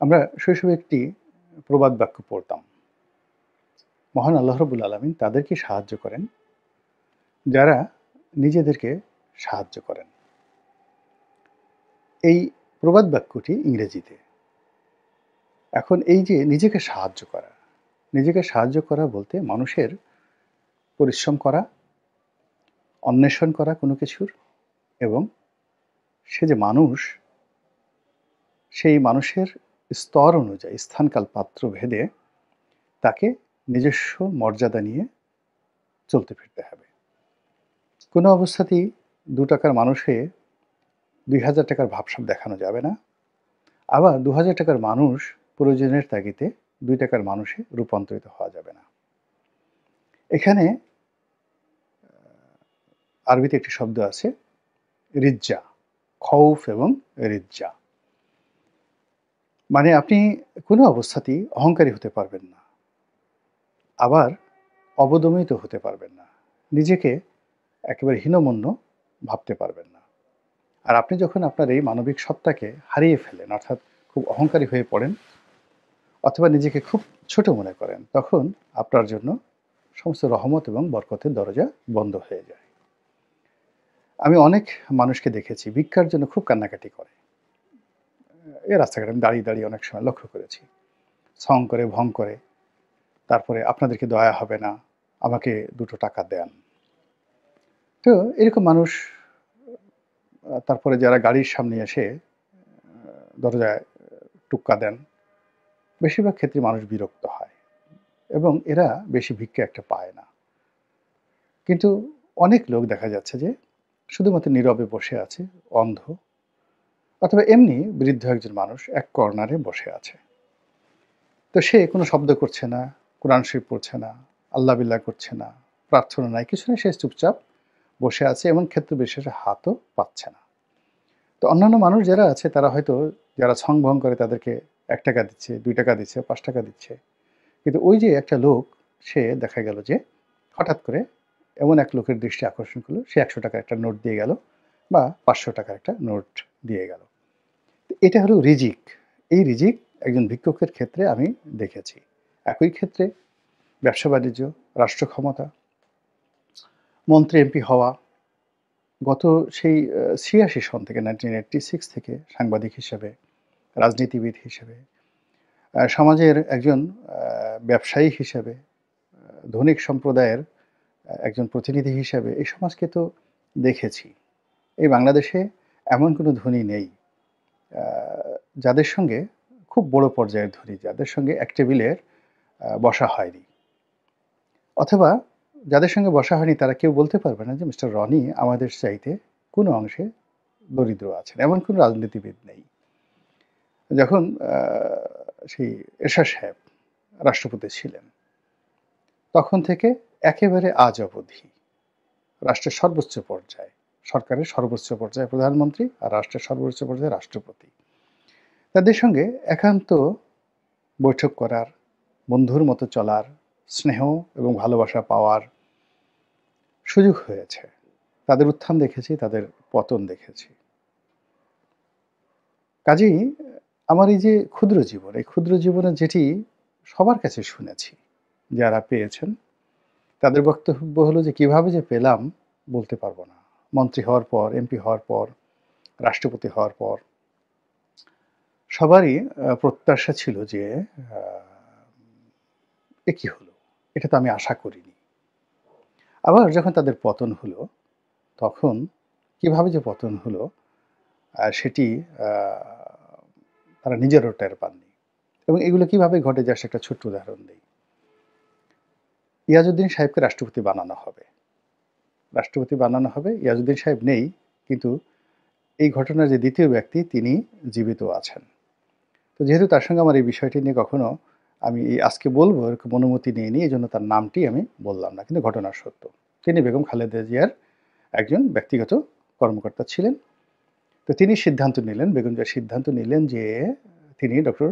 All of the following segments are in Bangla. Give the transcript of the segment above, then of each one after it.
আমরা শৈশবে একটি প্রবাদ বাক্য পড়তাম। মহান আল্লাহ রাব্বুল আলামিন তাদেরকে সাহায্য করেন, যারা নিজেদেরকে সাহায্য করেন। এই প্রবাদ বাক্যটি ইংরেজিতে। এখন এই যে নিজেকে সাহায্য করা বলতে মানুষের পরিশ্রম করা, অন্বেষণ করা কোনো কিছুর এবং সে যে মানুষ, সেই মানুষের স্তর অনুযায়ী স্থানকাল পাত্র ভেদে তাকে নিজস্ব মর্যাদা নিয়ে চলতে ফিরতে হবে। কোনো অবস্থাতেই ৳২ মানুষে ৳২,০০০ ভাবসাব দেখানো যাবে না। আবার ৳২,০০০ মানুষ প্রয়োজনের তাগিদে ৳২ মানুষে রূপান্তরিত হওয়া যাবে না। এখানে আরবিতে একটি শব্দ আছে রিজ্জা, খৌফ এবং রিজ্জা। মানে আপনি কোনো অবস্থাতেই অহংকারী হতে পারবেন না। আবার অবদমিত হতে পারবেন না। নিজেকে একেবারে হীনমন্য ভাবতে পারবেন না। আর আপনি যখন আপনার এই মানবিক সত্তাকে হারিয়ে ফেলেন, অর্থাৎ খুব অহংকারী হয়ে পড়েন অথবা নিজেকে খুব ছোট মনে করেন, তখন আপনার জন্য সমস্ত রহমত এবং বরকতের দরজা বন্ধ হয়ে যায়। আমি অনেক মানুষকে দেখেছি ভিক্ষার জন্য খুব কান্নাকাটি করে। রাস্তাঘাটে আমি দাঁড়িয়ে অনেক সময় লক্ষ্য করেছি। ছং করে, ভং করে, তারপরে আপনাদেরকে দয়া হবে না, আমাকে ৳২ দেন। তো এরকম মানুষ তারপরে যারা গাড়ির সামনে এসে দরজায় টোক্কা দেন, বেশিরভাগ ক্ষেত্রে মানুষ বিরক্ত হয় এবং এরা বেশি ভিক্ষা একটা পায় না। কিন্তু অনেক লোক দেখা যাচ্ছে যে শুধুমাত্র নীরবে বসে আছে, অন্ধ অথবা এমনি বৃদ্ধ একজন মানুষ এক কর্নারে বসে আছে। তো সে কোনো শব্দ করছে না, কোরআন শরীফ পড়ছে না, আল্লাহ বিল্লাহ করছে না, প্রার্থনা নাই, কিছু নেই, সে চুপচাপ বসে আছে এবং ক্ষেত্র বিশেষে হাতও পাচ্ছে না। তো অন্যান্য মানুষ যারা আছে তারা হয়তো যারা ছং ভং করে তাদেরকে ৳১ দিচ্ছে, ৳২ দিচ্ছে, ৳৫ দিচ্ছে। কিন্তু ওই যে একটা লোক, সে দেখা গেল যে হঠাৎ করে এমন এক লোকের দৃষ্টি আকর্ষণ করলো, সে ৳১০০ একটা নোট দিয়ে গেল বা ৳৫০০ একটা নোট দিয়ে গেল। এটা হলো রিজিক। এই রিজিক একজন ভিক্ষুকের ক্ষেত্রে আমি দেখেছি। একই ক্ষেত্রে ব্যবসা-বাণিজ্য, রাষ্ট্র ক্ষমতা, মন্ত্রী, এমপি হওয়া, গত সেই ৮৬ সন থেকে 1986 থেকে সাংবাদিক হিসেবে, রাজনীতিবিদ হিসেবে, সমাজের একজন ব্যবসায়ী হিসেবে, ধনিক সম্প্রদায়ের একজন প্রতিনিধি হিসেবে এই সমাজকে তো দেখেছি। এই বাংলাদেশে এমন কোনো ধনী নেই যাদের সঙ্গে খুব বড় পর্যায়ের ধনী, যাদের সঙ্গে এক টেবিলের বসা হয়নি। অথবা যাদের সঙ্গে বসা হয়নি তারা কেউ বলতে পারবে না যে মিস্টার রনি আমাদের চাইতে কোনো অংশে দরিদ্র আছেন। এমন কোনো রাজনীতিবিদ নেই। যখন সেই এরশাদ সাহেব রাষ্ট্রপতি ছিলেন, তখন থেকে একেবারে আজ অবধি রাষ্ট্রের সর্বোচ্চ পর্যায়ে, সরকারের সর্বোচ্চ পর্যায়ে প্রধানমন্ত্রী আর রাষ্ট্রের সর্বোচ্চ পর্যায়ে রাষ্ট্রপতি, তাদের সঙ্গে একান্ত বৈঠক করার, বন্ধুর মতো চলার, স্নেহ এবং ভালোবাসা পাওয়ার সুযোগ হয়েছে। তাদের উত্থান দেখেছি, তাদের পতন দেখেছি। কাজেই আমার এই যে ক্ষুদ্র জীবন, এই ক্ষুদ্র জীবনে যেটি সবার কাছে শুনেছি, যারা পেয়েছেন তাদের বক্তব্য হলো যে কিভাবে যে পেলাম বলতে পারবো না। মন্ত্রী হওয়ার পর, এমপি হওয়ার পর, রাষ্ট্রপতি হওয়ার পর সবারই প্রত্যাশা ছিল যে এ কি হলো? এটা তো আমি আশা করিনি। আবার যখন তাদের পতন হলো, তখন কিভাবে যে পতন হলো সেটি আ তারা নিজেরাও টের পাননি। এবং এগুলো কিভাবে ঘটে জাস্ট একটা ছোট্ট উদাহরণ দেই। ইয়াজউদ্দিন সাহেবকে রাষ্ট্রপতি বানানো হবে। ইয়াজউদ্দিন সাহেব নেই, কিন্তু এই ঘটনার যে ২য় ব্যক্তি তিনি জীবিত আছেন। তো যেহেতু তার সঙ্গে আমার এই বিষয়টি নিয়ে কখনো আমি আজকে বলবো এরকম অনুমতি নিইনি, এজন্য তার নামটি আমি বললাম না। কিন্তু ঘটনা সত্য। তিনি বেগম খালেদা জিয়ার একজন ব্যক্তিগত কর্মকর্তা ছিলেন। তো তিনি সিদ্ধান্ত নিলেন, বেগম জিয়া সিদ্ধান্ত নিলেন যে তিনি ডক্টর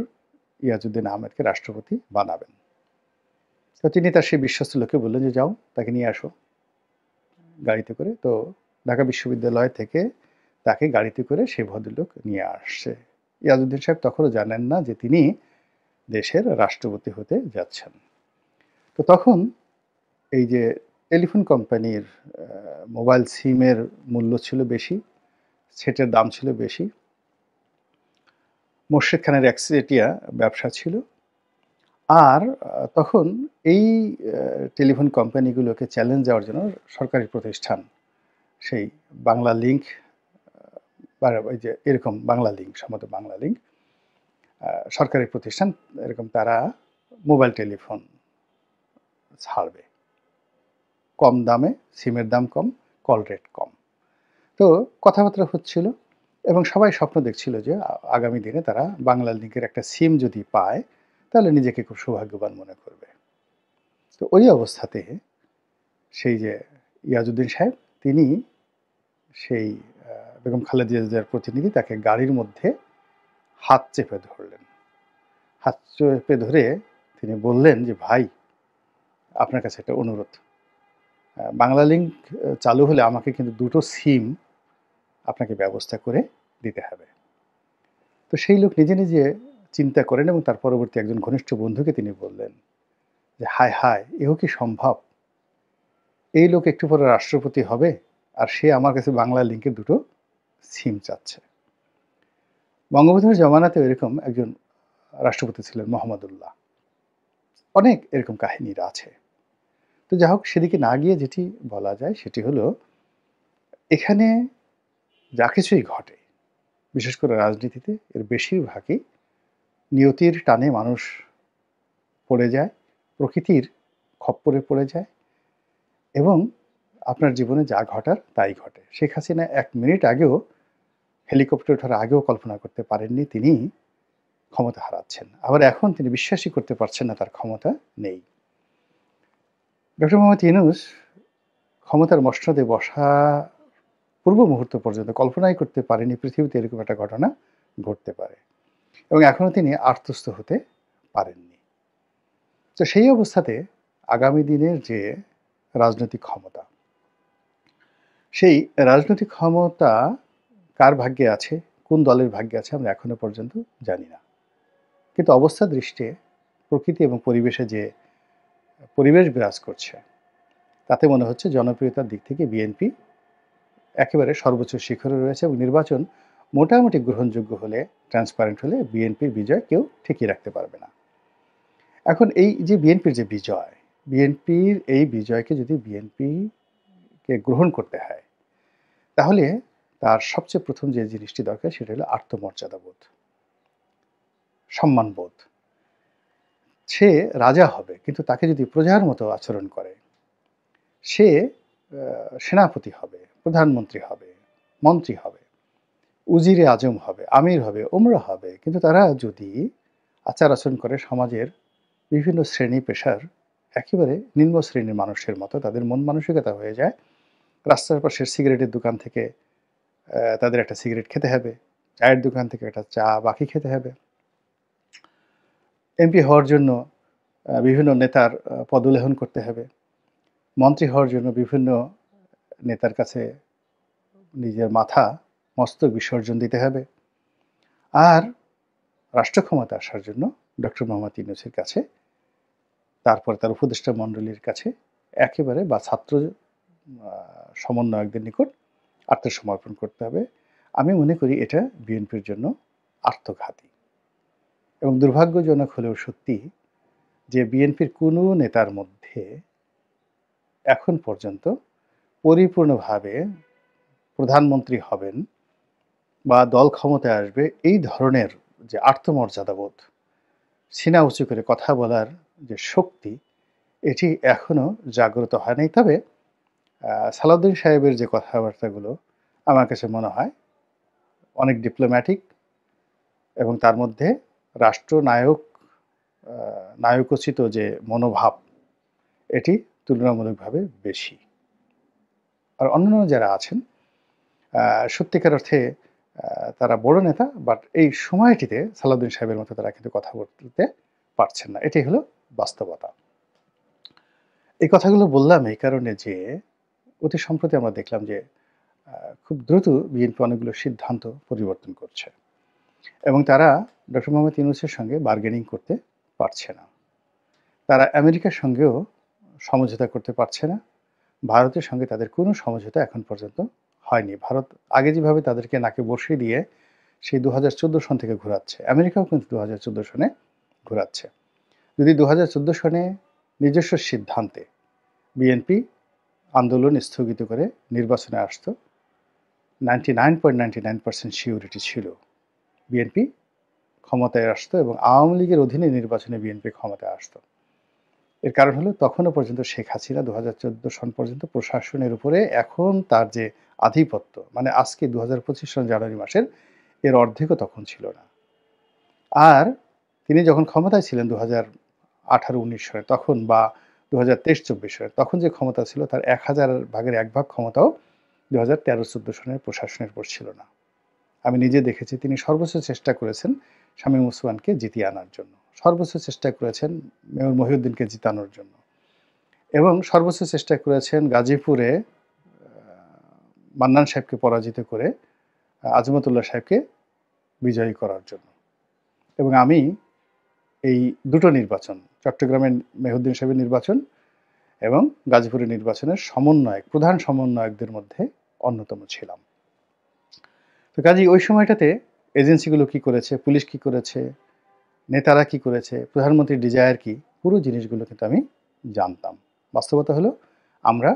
ইয়াজউদ্দিন আহমেদকে রাষ্ট্রপতি বানাবেন। তো তিনি তার সেই বিশ্বস্ত লোককে বললেন যে, "যাও, তাকে নিয়ে আসো গাড়িতে করে।" তো ঢাকা বিশ্ববিদ্যালয় থেকে তাকে গাড়িতে করে সেই ভদ্রলোক নিয়ে আসছে। ইয়াজউদ্দিন সাহেব তখনও জানেন না যে তিনি দেশের রাষ্ট্রপতি হতে যাচ্ছেন। তো তখন এই যে টেলিফোন কোম্পানির মোবাইল সিমের মূল্য ছিল বেশি, সেটের দাম ছিল বেশি। মোর্শেদ খানের একচেটিয়া ব্যবসা ছিল। আর তখন এই টেলিফোন কোম্পানিগুলোকে চ্যালেঞ্জ দেওয়ার জন্য সরকারি প্রতিষ্ঠান সেই বাংলা লিংক ওই যে এরকম বাংলা লিংক, সম্ভবত বাংলা লিংক সরকারি প্রতিষ্ঠান এরকম তারা মোবাইল টেলিফোন ছাড়বে কম দামে, সিমের দাম কম, কল রেট কম। তো কথাবার্তা হচ্ছিল এবং সবাই স্বপ্ন দেখছিল যে আগামী দিনে তারা বাংলা লিংকের একটা সিম যদি পায় তাহলে নিজেকে খুব সৌভাগ্যবান মনে করবে। তো ওই অবস্থাতে সেই যে ইয়াজউদ্দিন সাহেব তিনি সেই বেগম খালেদা জিয়ার প্রতিনিধি তাকে গাড়ির মধ্যে হাত চেপে ধরলেন। হাত চেপে ধরে তিনি বললেন যে ভাই, আপনার কাছে একটা অনুরোধ, বাংলা লিংক চালু হলে আমাকে কিন্তু 2টো সিম আপনাকে ব্যবস্থা করে দিতে হবে। তো সেই লোক নিজে নিজে চিন্তা করেন এবং তার পরবর্তী একজন ঘনিষ্ঠ বন্ধুকে তিনি বললেন যে হায় হায়, এও কি সম্ভব? এই লোক একটু পরে রাষ্ট্রপতি হবে আর সে আমার কাছে বাংলা লিংকের 2টো সিম চাচ্ছে। বঙ্গবন্ধুর জমানাতে এরকম একজন রাষ্ট্রপতি ছিলেন মোহাম্মদুল্লাহ। অনেক এরকম কাহিনীর আছে। তো যাই হোক, সেদিকে না গিয়ে যেটি বলা যায় সেটি হলো এখানে যা কিছুই ঘটে, বিশেষ করে রাজনীতিতে, এর বেশিরভাগই নিয়তির টানে মানুষ পড়ে যায়, প্রকৃতির খপ্পরে পড়ে যায় এবং আপনার জীবনে যা ঘটার তাই ঘটে। শেখ হাসিনা 1 মিনিট আগেও, হেলিকপ্টার ওঠার আগেও কল্পনা করতে পারেননি তিনি ক্ষমতা হারাচ্ছেন। আবার এখন তিনি বিশ্বাসই করতে পারছেন না তার ক্ষমতা নেই। ডক্টর মোহাম্মদ ইউনূস ক্ষমতার মসনদে বসা পূর্ব মুহূর্ত পর্যন্ত কল্পনাই করতে পারেনি পৃথিবীতে এরকম একটা ঘটনা ঘটতে পারে এবং এখনও তিনি আত্মস্থ হতে পারেননি। তো সেই অবস্থাতে আগামী দিনের যে রাজনৈতিক ক্ষমতা, সেই রাজনৈতিক ক্ষমতা কার ভাগ্যে আছে, কোন দলের ভাগ্যে আছে আমরা এখনো পর্যন্ত জানি না। কিন্তু অবস্থা দৃষ্টে প্রকৃতি এবং পরিবেশে যে পরিবেশ বিরাজ করছে তাতে মনে হচ্ছে জনপ্রিয়তার দিক থেকে বিএনপি একেবারে সর্বোচ্চ শিখরে রয়েছে এবং নির্বাচন মোটামুটি গ্রহণযোগ্য হলে, ট্রান্সপারেন্ট হলে বিএনপির বিজয় কেউ ঠেকিয়ে রাখতে পারবে না। এখন এই যে বিএনপির যে বিজয়, বিএনপির এই বিজয়কে যদি বিএনপিকে গ্রহণ করতে হয় তাহলে তার সবচেয়ে প্রথম যে জিনিসটি দরকার সেটা হলো আত্মমর্যাদাবোধ, সম্মানবোধ। সে রাজা হবে কিন্তু তাকে যদি প্রজার মতো আচরণ করে, সে সেনাপতি হবে, প্রধানমন্ত্রী হবে, মন্ত্রী হবে, উজিরে আজম হবে, আমির হবে, ওমরা হবে, কিন্তু তারা যদি আচার আচরণ করে সমাজের বিভিন্ন শ্রেণী পেশার একেবারে নিম্ন শ্রেণীর মানুষের মতো, তাদের মন মানসিকতা হয়ে যায় রাস্তার পাশের সিগারেটের দোকান থেকে তাদের একটা সিগারেট খেতে হবে, চায়ের দোকান থেকে একটা চা বাকি খেতে হবে, এমপি হওয়ার জন্য বিভিন্ন নেতার পদলেহন করতে হবে, মন্ত্রী হওয়ার জন্য বিভিন্ন নেতার কাছে নিজের মাথা মস্তক বিসর্জন দিতে হবে, আর রাষ্ট্র ক্ষমতা আসার জন্য ডক্টর মোহাম্মদ ইউনূসের কাছে, তারপর তার উপদেষ্টা মণ্ডলীর কাছে একেবারে বা ছাত্র সমন্বয়কদের নিকট আত্মসমর্পণ করতে হবে। আমি মনে করি এটা বিএনপির জন্য আত্মঘাতী এবং দুর্ভাগ্যজনক হলেও সত্যি যে বিএনপির কোনো নেতার মধ্যে এখন পর্যন্ত পরিপূর্ণভাবে প্রধানমন্ত্রী হবেন বা দল ক্ষমতায় আসবে এই ধরনের যে আত্মমর্যাদাবোধ, সিনা উঁচু করে কথা বলার যে শক্তি, এটি এখনও জাগ্রত হয় নাই। তবে সালাউদ্দিন সাহেবের যে কথাবার্তাগুলো আমার কাছে মনে হয় অনেক ডিপ্লোম্যাটিক এবং তার মধ্যে রাষ্ট্রনায়ক নায়কোচিত যে মনোভাব, এটি তুলনামূলকভাবে বেশি। আর অন্যান্য যারা আছেন সত্যিকার অর্থে তারা বড় নেতা, বাট এই সময়টিতে সালাউদ্দিন সাহেবের মতো তারা কিন্তু কথা বলতে পারছেন না। এটাই হলো বাস্তবতা। এই কথাগুলো বললাম এই কারণে যে অতি সম্প্রতি আমরা দেখলাম যে খুব দ্রুত বিএনপি অনেকগুলো সিদ্ধান্ত পরিবর্তন করছে এবং তারা ডক্টর মোহাম্মদ ইউনূসের সঙ্গে বার্গেনিং করতে পারছে না। তারা আমেরিকার সঙ্গেও সমঝোতা করতে পারছে না। ভারতের সঙ্গে তাদের কোনো সমঝোতা এখন পর্যন্ত হয়নি। ভারত আগে যেভাবে তাদেরকে নাকে বসিয়ে দিয়ে সেই ২০১৪ সন থেকে ঘোরাচ্ছে, আমেরিকাও কিন্তু ২০১৪ সনে ঘোরাচ্ছে। যদি ২০১৪ সনে নিজস্ব সিদ্ধান্তে বিএনপি আন্দোলন স্থগিত করে নির্বাচনে আসতো, 99.99% সিউরিটি ছিল বিএনপি ক্ষমতায় আসতো এবং আওয়ামী লীগের অধীনে নির্বাচনে বিএনপি ক্ষমতায় আসতো। এর কারণ হলো তখনও পর্যন্ত শেখ হাসিনা ২০১৪ সন পর্যন্ত প্রশাসনের উপরে এখন তার যে আধিপত্য, মানে আজকে ২০২৫ সন জানুয়ারি মাসের এর অর্ধেকও তখন ছিল না। আর তিনি যখন ক্ষমতায় ছিলেন ২০১৮-১৯ সালে তখন, বা ২০২৩-২৪ সালে তখন যে ক্ষমতা ছিল তার ১,০০০ ভাগের ১ ভাগ ক্ষমতাও ২০১৩-১৪ সনের প্রশাসনের উপর ছিল না। আমি নিজে দেখেছি তিনি সর্বোচ্চ চেষ্টা করেছেন শামীম ওসমানকে জিতিয়ে আনার জন্য, সর্বোচ্চ চেষ্টা করেছেন মেয়র মহিউদ্দিনকে জিতানোর জন্য, এবং সর্বোচ্চ চেষ্টা করেছেন গাজীপুরে মান্নান সাহেবকে পরাজিত করে আজমতুল্লাহ সাহেবকে বিজয়ী করার জন্য। এবং আমি এই দুটো নির্বাচন, চট্টগ্রামের মেহুদ্দিন সাহেবের নির্বাচন এবং গাজীপুরের নির্বাচনের সমন্বয়ক, প্রধান সমন্বয়কদের মধ্যে অন্যতম ছিলাম। তো কাজেই ওই সময়টাতে এজেন্সিগুলো কি করেছে, পুলিশ কি করেছে, নেতারা কি করেছে, প্রধানমন্ত্রীর ডিজায়ার কি, পুরো জিনিসগুলো কিন্তু আমি জানতাম। বাস্তবতা হলো আমরা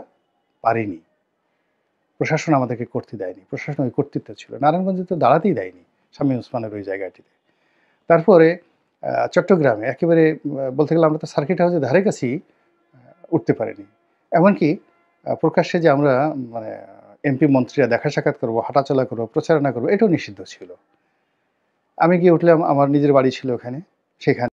পারিনি, প্রশাসন আমাদেরকে করতে দেয়নি, প্রশাসন ওই কর্তৃত্ব ছিল, নারায়ণগঞ্জে তো দাঁড়াতেই দেয়নি শামীম ওসমানের ওই জায়গাটিতে। তারপরে চট্টগ্রামে একেবারে বলতে গেলে আমরা তো সার্কিট হাউসের ধারে কাছেই উঠতে পারিনি। এমনকি প্রকাশ্যে যে আমরা মানে এমপি মন্ত্রীরা দেখা সাক্ষাৎ করবো, হাঁটাচলা করবো, প্রচারণা করবো, এটাও নিষিদ্ধ ছিল। আমি গিয়ে উঠলাম, আমার নিজের বাড়ি ছিল ওখানে, সেখানে